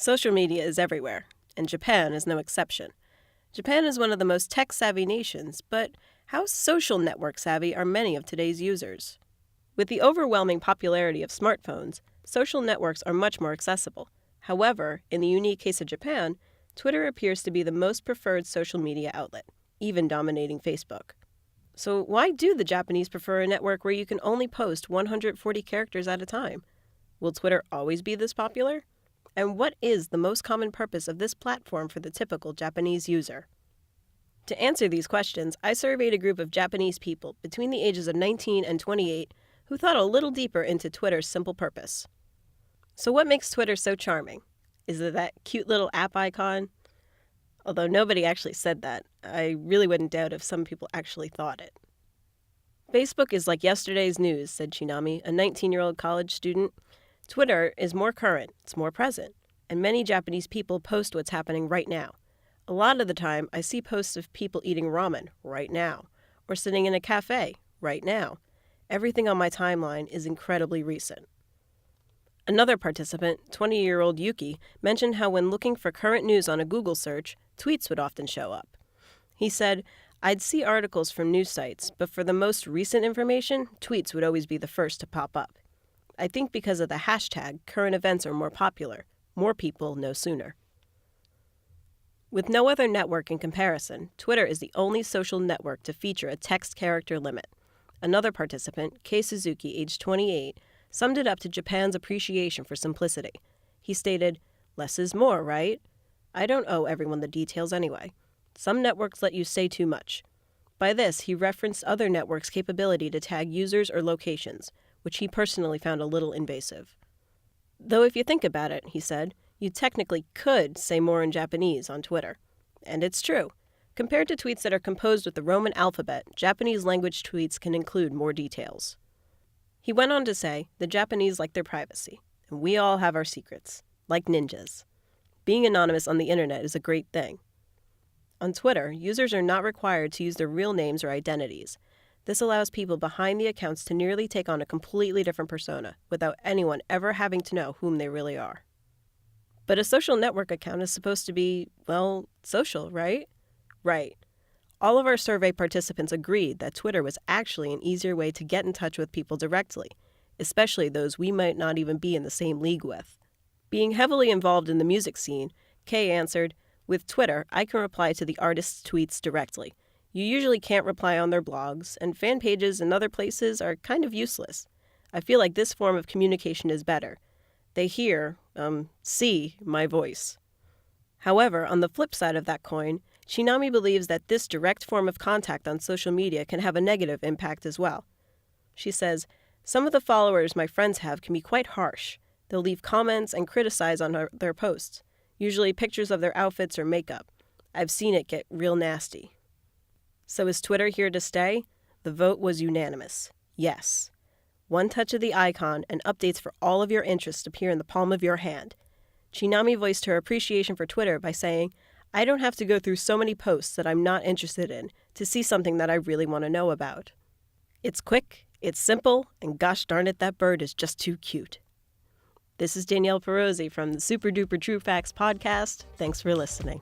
Social media is everywhere, and Japan is no exception. Japan is one of the most tech-savvy nations, but how social network savvy are many of today's users? With the overwhelming popularity of smartphones, social networks are much more accessible. However, in the unique case of Japan, Twitter appears to be the most preferred social media outlet, even dominating Facebook. So why do the Japanese prefer a network where you can only post 140 characters at a time? Will Twitter always be this popular? And what is the most common purpose of this platform for the typical Japanese user? To answer these questions, I surveyed a group of Japanese people between the ages of 19 and 28 who thought a little deeper into Twitter's simple purpose. So what makes Twitter so charming? Is it that cute little app icon? Although nobody actually said that, I really wouldn't doubt if some people actually thought it. Facebook is like yesterday's news, said Shinami, a 19-year-old college student. Twitter is more current, it's more present, and many Japanese people post what's happening right now. A lot of the time, I see posts of people eating ramen right now, or sitting in a cafe right now. Everything on my timeline is incredibly recent. Another participant, 20-year-old Yuki, mentioned how when looking for current news on a Google search, tweets would often show up. He said, I'd see articles from news sites, but for the most recent information, tweets would always be the first to pop up. I think because of the hashtag, current events are more popular. More people know sooner. With no other network in comparison, Twitter is the only social network to feature a text character limit. Another participant, Kei Suzuki, age 28, summed it up to Japan's appreciation for simplicity. He stated, less is more, right? I don't owe everyone the details anyway. Some networks let you say too much. By this, he referenced other networks' capability to tag users or locations, which he personally found a little invasive. Though if you think about it, he said, you technically could say more in Japanese on Twitter. And it's true. Compared to tweets that are composed with the Roman alphabet, Japanese language tweets can include more details. He went on to say, the Japanese like their privacy, and we all have our secrets, like ninjas. Being anonymous on the internet is a great thing. On Twitter, users are not required to use their real names or identities. This allows people behind the accounts to nearly take on a completely different persona without anyone ever having to know whom they really are. But a social network account is supposed to be, well, social, right? Right. All of our survey participants agreed that Twitter was actually an easier way to get in touch with people directly, especially those we might not even be in the same league with. Being heavily involved in the music scene, Kay answered, with Twitter, I can reply to the artists' tweets directly. You usually can't reply on their blogs, and fan pages and other places are kind of useless. I feel like this form of communication is better. They see my voice. However, on the flip side of that coin, Shinami believes that this direct form of contact on social media can have a negative impact as well. She says, some of the followers my friends have can be quite harsh. They'll leave comments and criticize on their posts, usually pictures of their outfits or makeup. I've seen it get real nasty. So is Twitter here to stay? The vote was unanimous. Yes. One touch of the icon and updates for all of your interests appear in the palm of your hand. Shinami voiced her appreciation for Twitter by saying, I don't have to go through so many posts that I'm not interested in to see something that I really want to know about. It's quick, it's simple, and gosh darn it, that bird is just too cute. This is Danielle Perosi from the Super Duper True Facts podcast. Thanks for listening.